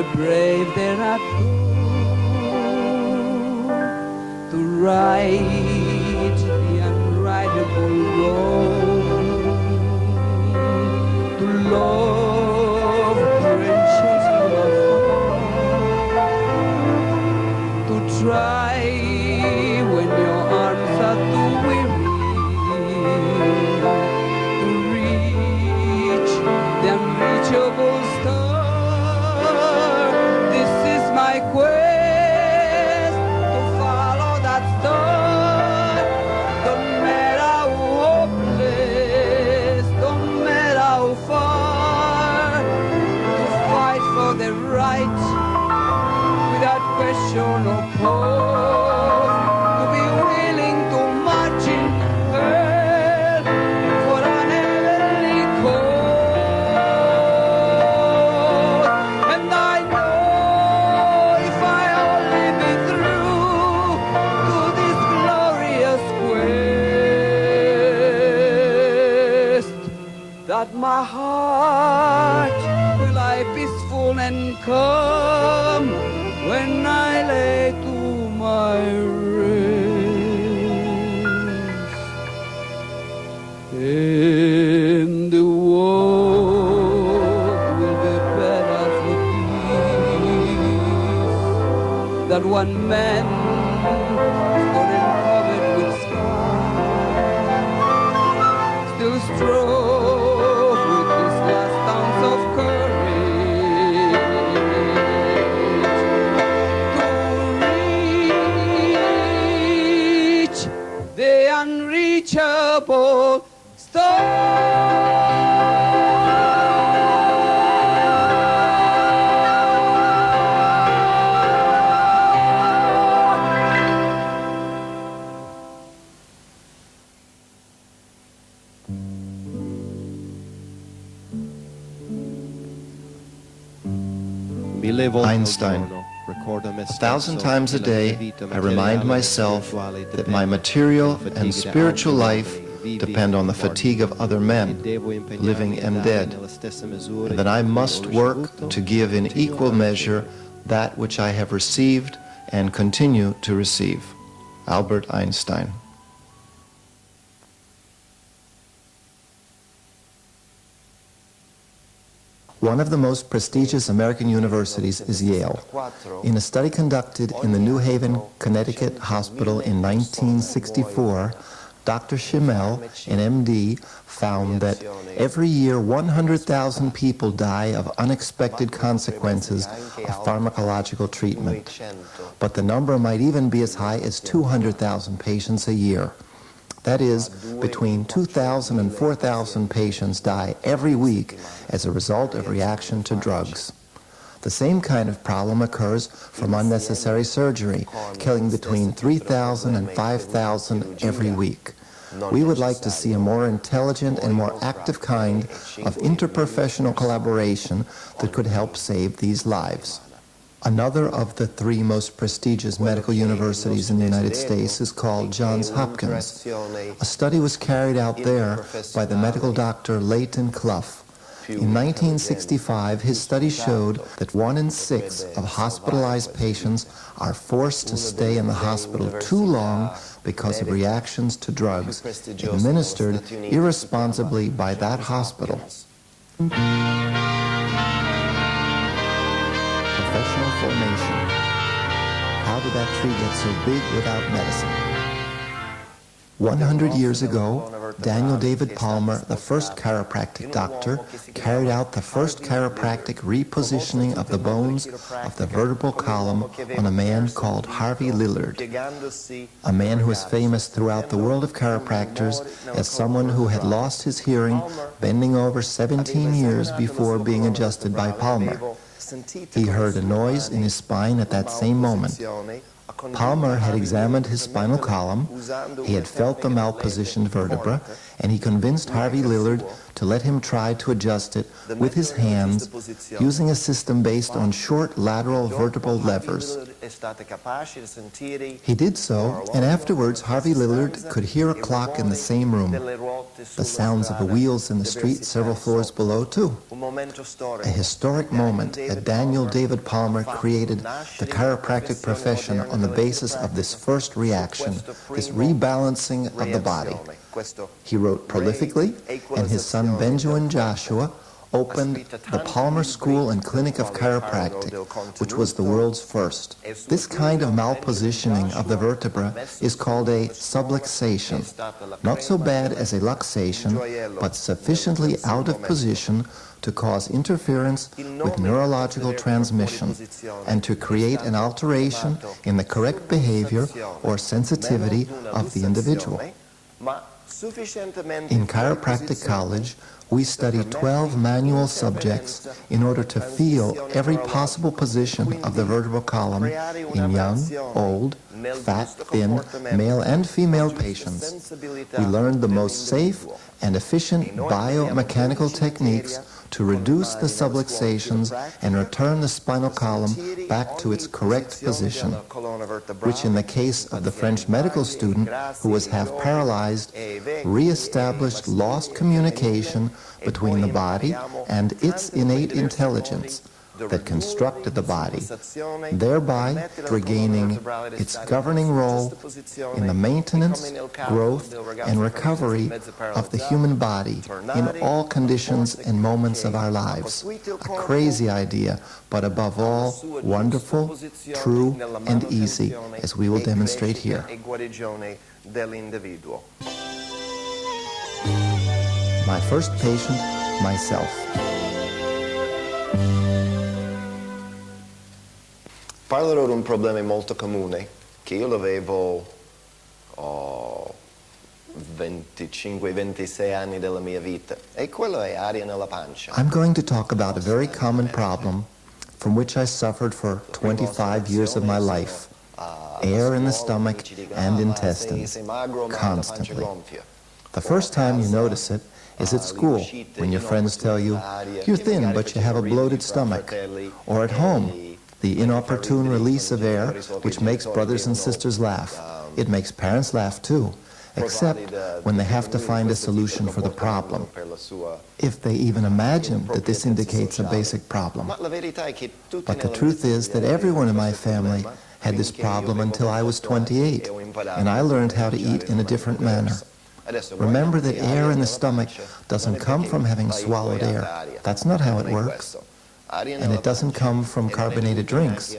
the brave dare not go, to ride the unrideable road, to love branches from afar, to try when your arms are too weary, to reach the unreachable star. This is my quest, to follow that star. Don't matter how hopeless, don't matter how far, to fight for the right without question or pause, to be willing to march in hell for an heavenly cause. And I know if I only be true to this glorious quest, that my heart will lie peaceful and calm when I lay to my rest. And the world will be better for peace, that one man is born and covered with scars, still strove with his last ounce of courage to reach the unreachable Einstein. 1,000 times a day, I remind myself that my material and spiritual life depend on the fatigue of other men, living and dead, and that I must work to give in equal measure that which I have received and continue to receive. Albert Einstein. One of the most prestigious American universities is Yale. In a study conducted in the New Haven, Connecticut hospital in 1964, Dr. Schimmel, an MD, found that every year 100,000 people die of unexpected consequences of pharmacological treatment. But the number might even be as high as 200,000 patients a year. That is, between 2,000 and 4,000 patients die every week as a result of reaction to drugs. The same kind of problem occurs from unnecessary surgery, killing between 3,000 and 5,000 every week. We would like to see a more intelligent and more active kind of interprofessional collaboration that could help save these lives. Another of the three most prestigious medical universities in the United States is called Johns Hopkins. A study was carried out there by the medical doctor Leighton Clough. In 1965, his study showed that 1 in 6 of hospitalized patients are forced to stay in the hospital too long because of reactions to drugs administered irresponsibly by that hospital. Professional formation. How did that tree get so big without medicine? 100 years ago, Daniel David Palmer, the first chiropractic doctor, carried out the first chiropractic repositioning of the bones of the vertebral column on a man called Harvey Lillard, a man who is famous throughout the world of chiropractors as someone who had lost his hearing bending over 17 years before being adjusted by Palmer. He heard a noise in his spine at that same moment. Palmer had examined his spinal column, he had felt the malpositioned vertebra, and he convinced Harvey Lillard to let him try to adjust it with his hands using a system based on short lateral vertebral levers. He did so, and afterwards Harvey Lillard could hear a clock in the same room, the sounds of the wheels in the street several floors below, too. A historic moment that Daniel David Palmer created the chiropractic profession on the basis of this first reaction, this rebalancing of the body. He wrote prolifically, and his son Benjamin Joshua opened the Palmer School and Clinic of Chiropractic, which was the world's first. This kind of malpositioning of the vertebra is called a subluxation. Not so bad as a luxation, but sufficiently out of position to cause interference with neurological transmission and to create an alteration in the correct behavior or sensitivity of the individual. In chiropractic college, we study 12 manual subjects in order to feel every possible position of the vertebral column in young, old, fat, thin, male and female patients. We learned the most safe and efficient biomechanical techniques to reduce the subluxations and return the spinal column back to its correct position, which in the case of the French medical student who was half paralyzed, re-established lost communication between the body and its innate intelligence that constructed the body, thereby regaining its governing role in the maintenance, growth, and recovery of the human body in all conditions and moments of our lives. A crazy idea, but above all, wonderful, true, and easy, as we will demonstrate here. My first patient, myself. Parlerò di un problema molto comune che io avevo 25-26 anni della mia vita, e quello è aria nella pancia. I'm going to talk about a very common problem from which I suffered for 25 years of my life. Air in the stomach and intestines, constantly. The first time you notice it is at school, when your friends tell you, you're thin but you have a bloated stomach, or at home, the inopportune release of air, which makes brothers and sisters laugh. It makes parents laugh too, except when they have to find a solution for the problem, if they even imagine that this indicates a basic problem. But the truth is that everyone in my family had this problem until I was 28, and I learned how to eat in a different manner. Remember that air in the stomach doesn't come from having swallowed air. That's not how it works. And it doesn't come from carbonated drinks,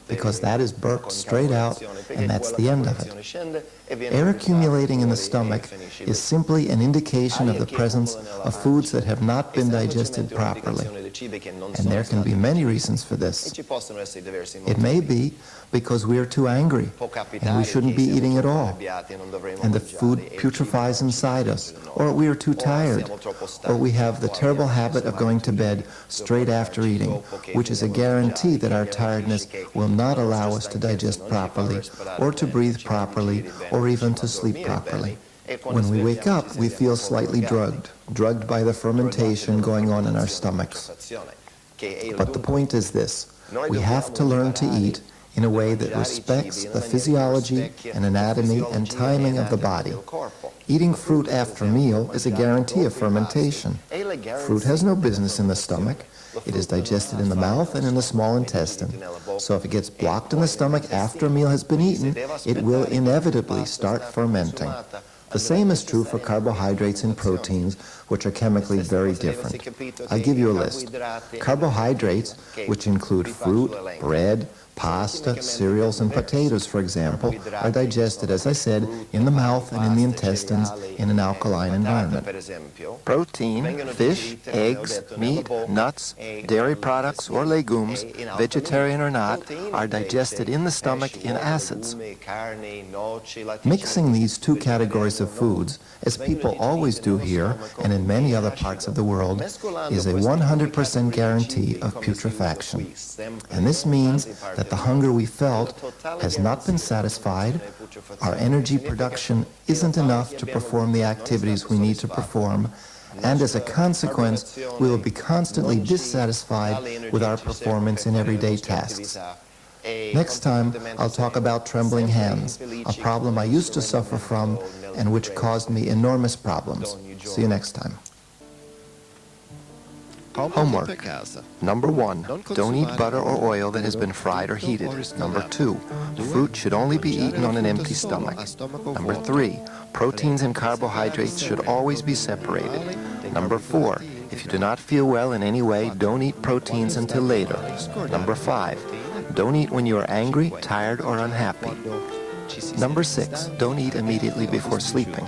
because that is burped straight out, and that's the end of it. Air accumulating in the stomach is simply an indication of the presence of foods that have not been digested properly. And there can be many reasons for this. It may be because we are too angry, and we shouldn't be eating at all, and the food putrefies inside us, or we are too tired, or we have the terrible habit of going to bed straight after eating, which is a guarantee that our tiredness will not allow us to digest properly, or to breathe properly, or even to sleep properly. When we wake up, we feel slightly drugged by the fermentation going on in our stomachs. But the point is this: we have to learn to eat in a way that respects the physiology and anatomy and timing of the body. Eating fruit after a meal is a guarantee of fermentation. Fruit has no business in the stomach. It is digested in the mouth and in the small intestine. So if it gets blocked in the stomach after a meal has been eaten, it will inevitably start fermenting. The same is true for carbohydrates and proteins, which are chemically very different. I'll give you a list. Carbohydrates, which include fruit, bread, pasta, cereals, and potatoes, for example, are digested, as I said, in the mouth and in the intestines in an alkaline environment. Protein, fish, eggs, meat, nuts, dairy products, or legumes, vegetarian or not, are digested in the stomach in acids. Mixing these two categories of foods, as people always do here and in many other parts of the world, is a 100% guarantee of putrefaction. And this means that the hunger we felt has not been satisfied, our energy production isn't enough to perform the activities we need to perform, and as a consequence, we will be constantly dissatisfied with our performance in everyday tasks. Next time, I'll talk about trembling hands, a problem I used to suffer from and which caused me enormous problems. See you next time. Homework. Number 1, don't eat butter or oil that has been fried or heated. Number 2, fruit should only be eaten on an empty stomach. Number 3, proteins and carbohydrates should always be separated. Number 4, if you do not feel well in any way, don't eat proteins until later. Number 5, don't eat when you are angry, tired, or unhappy. Number 6, don't eat immediately before sleeping.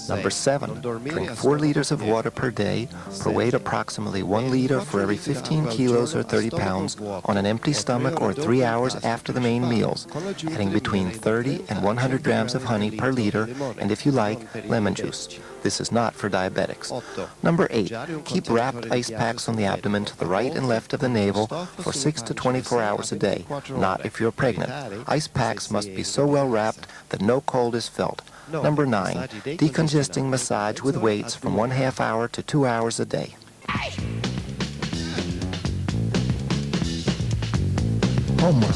Number 7, drink 4 liters of water per day, per weight approximately 1 liter for every 15 kilos or 30 pounds, on an empty stomach or 3 hours after the main meals, adding between 30 and 100 grams of honey per liter, and if you like, lemon juice. This is not for diabetics. Number 8, keep wrapped ice packs on the abdomen to the right and left of the navel for 6 to 24 hours a day, not if you're pregnant. Ice packs must be so well wrapped that no cold is felt. Number 9, decongesting massage with weights from 1/2 hour to 2 hours a day. Homework.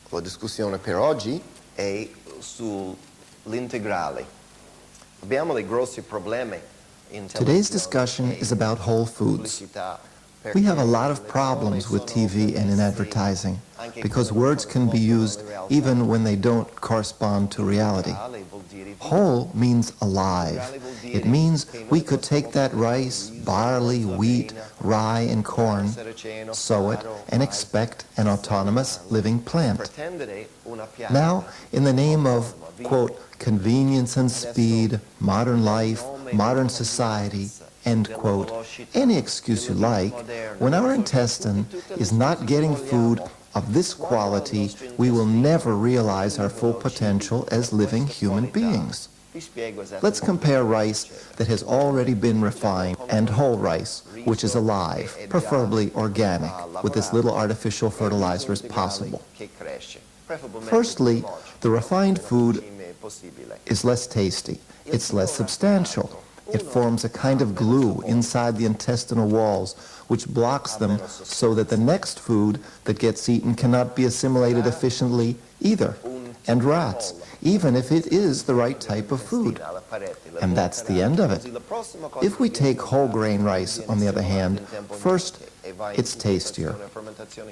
La discussione per oggi è sull'integrale. Abbiamo dei grossi problemi in Today's discussion is about whole foods. We have a lot of problems with TV and in advertising because words can be used even when they don't correspond to reality. Whole means alive. It means we could take that rice, barley, wheat, rye, and corn, sow it, and expect an autonomous living plant. Now, in the name of, quote, convenience and speed, modern life, modern society, end quote, any excuse you like, when our intestine is not getting food of this quality, we will never realize our full potential as living human beings. Let's compare rice that has already been refined and whole rice, which is alive, preferably organic, with as little artificial fertilizer as possible. Firstly, the refined food is less tasty. It's less substantial. It forms a kind of glue inside the intestinal walls, which blocks them so that the next food that gets eaten cannot be assimilated efficiently either, and rots, even if it is the right type of food. And that's the end of it. If we take whole grain rice, on the other hand, first, it's tastier.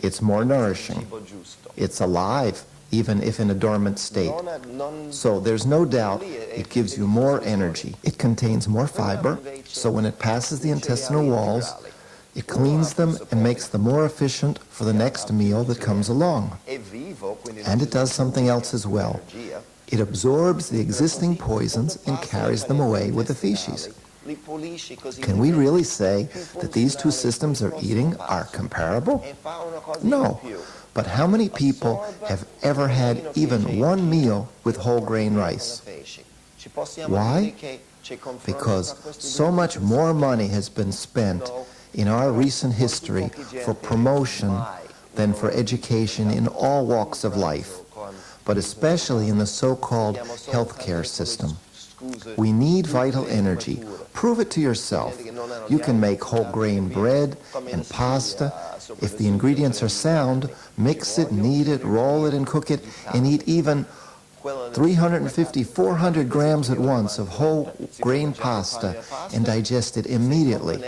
It's more nourishing. It's alive, even if in a dormant state. So there's no doubt it gives you more energy. It contains more fiber, so when it passes the intestinal walls, it cleans them and makes them more efficient for the next meal that comes along. And it does something else as well. It absorbs the existing poisons and carries them away with the feces. Can we really say that these two systems of eating are comparable? No. But how many people have ever had even one meal with whole grain rice? Why? Because so much more money has been spent in our recent history for promotion than for education in all walks of life, but especially in the so-called healthcare system. We need vital energy. Prove it to yourself. You can make whole grain bread and pasta. If the ingredients are sound, mix it, knead it, roll it, and cook it, and eat even 350, 400 grams at once of whole grain pasta and digest it immediately.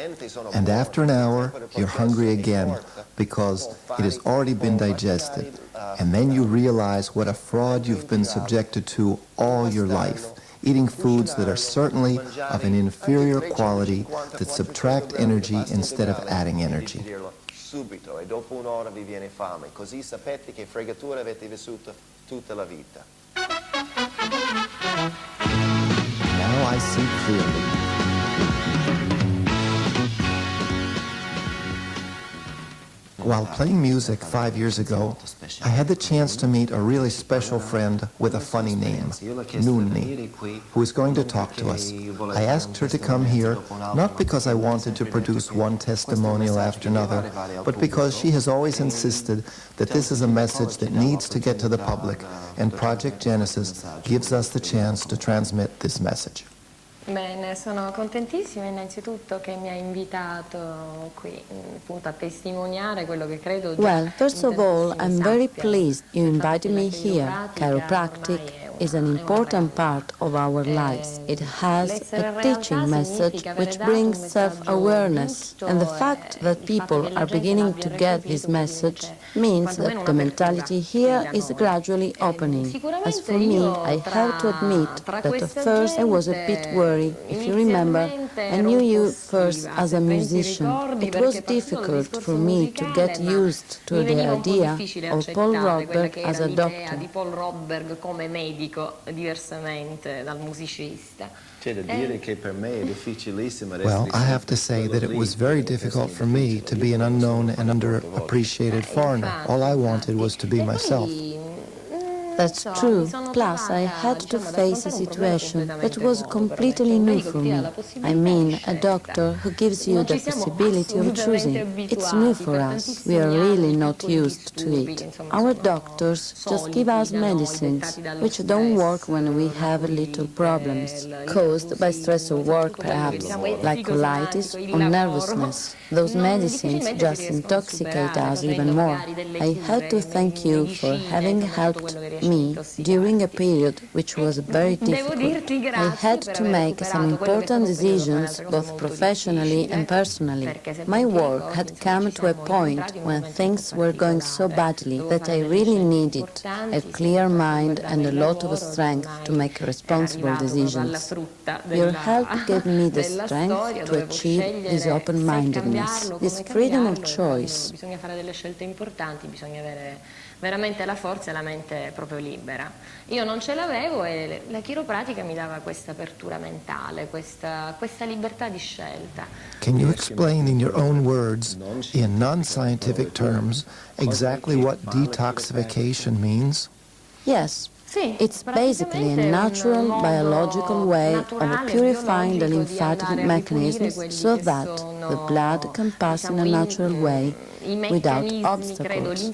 And after an hour, you're hungry again because it has already been digested. And then you realize what a fraud you've been subjected to all your life, eating foods that are certainly of an inferior quality, that subtract energy instead of adding energy. Subito e dopo un'ora vi viene fame, così sapete che fregatura avete vissuto tutta la vita. Now I see clearly. While playing music 5 years ago, I had the chance to meet a really special friend with a funny name, Nunni, who is going to talk to us. I asked her to come here, not because I wanted to produce one testimonial after another, but because she has always insisted that this is a message that needs to get to the public, and Project Genesis gives us the chance to transmit this message. Bene, sono contentissima innanzitutto che mi ha invitato qui appunto a testimoniare quello che credo. Well, first of all, I'm very pleased you invited me here. Chiropractic is an important part of our lives. It has a teaching message which brings self-awareness, and the fact that people are beginning to get this message means that the mentality here is gradually opening. As for me, I have to admit that at first I was a bit worried. If you remember, I knew you first as a musician. It was difficult for me to get used to the idea of Paul Rodberg as a doctor. Di Paul Rodberg come medico, diversamente dal musicista. Well, I have to say that it was very difficult for me to be an unknown and underappreciated foreigner. All I wanted was to be myself. That's true. Plus, I had to face a situation that was completely new for me. I mean, a doctor who gives you the possibility of choosing. It's new for us. We are really not used to it. Our doctors just give us medicines, which don't work when we have little problems, caused by stress of work perhaps, like colitis or nervousness. Those medicines just intoxicate us even more. I had to thank you for having helped me during a period which was very difficult. I had to make some important decisions, both professionally and personally. My work had come to a point when things were going so badly that I really needed a clear mind and a lot of strength to make responsible decisions. Your help gave me the strength to achieve this open-mindedness, this freedom of choice. Bisogna fare delle scelte importanti, bisogna avere veramente la forza e la mente proprio libera. Io non ce l'avevo e la chiropratica mi dava questa apertura mentale, questa libertà di scelta. Can you explain in your own words, in non-scientific terms, exactly what detoxification means? Yes. It's basically a natural biological way of purifying the lymphatic mechanisms so that the blood can pass in a natural way without obstacles.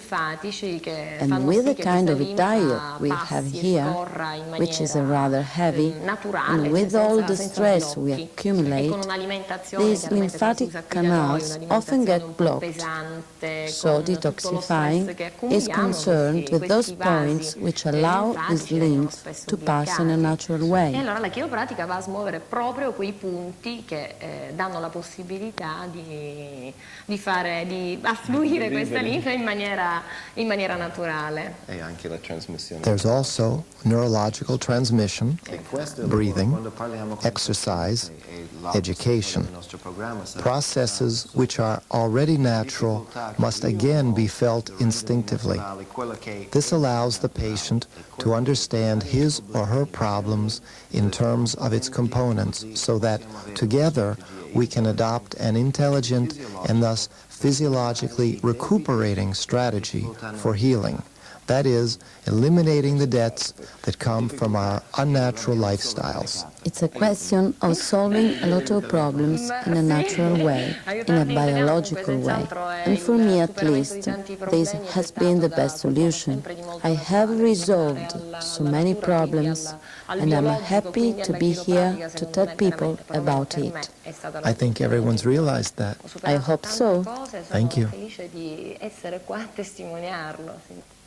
And with the kind of diet we have here, which is rather heavy, and with all the stress we accumulate, these lymphatic canals often get blocked. So detoxifying is concerned with those points which allow this lymph to pass in a natural way. E allora la chiropratica va a smuovere proprio quei punti che danno la possibilità di affluire questa linfa in maniera naturale. There's also neurological transmission, breathing, exercise, education. Processes which are already natural must again be felt instinctively. This allows the patient to understand his or her problems in terms of its components so that together we can adopt an intelligent and thus physiologically recuperating strategy for healing. That is, eliminating the debts that come from our unnatural lifestyles. It's a question of solving a lot of problems in a natural way, in a biological way. And for me at least, this has been the best solution. I have resolved so many problems, and I'm happy to be here to tell people about it. I think everyone's realized that. I hope so. Thank you. Sono felice di essere qua a testimoniarlo.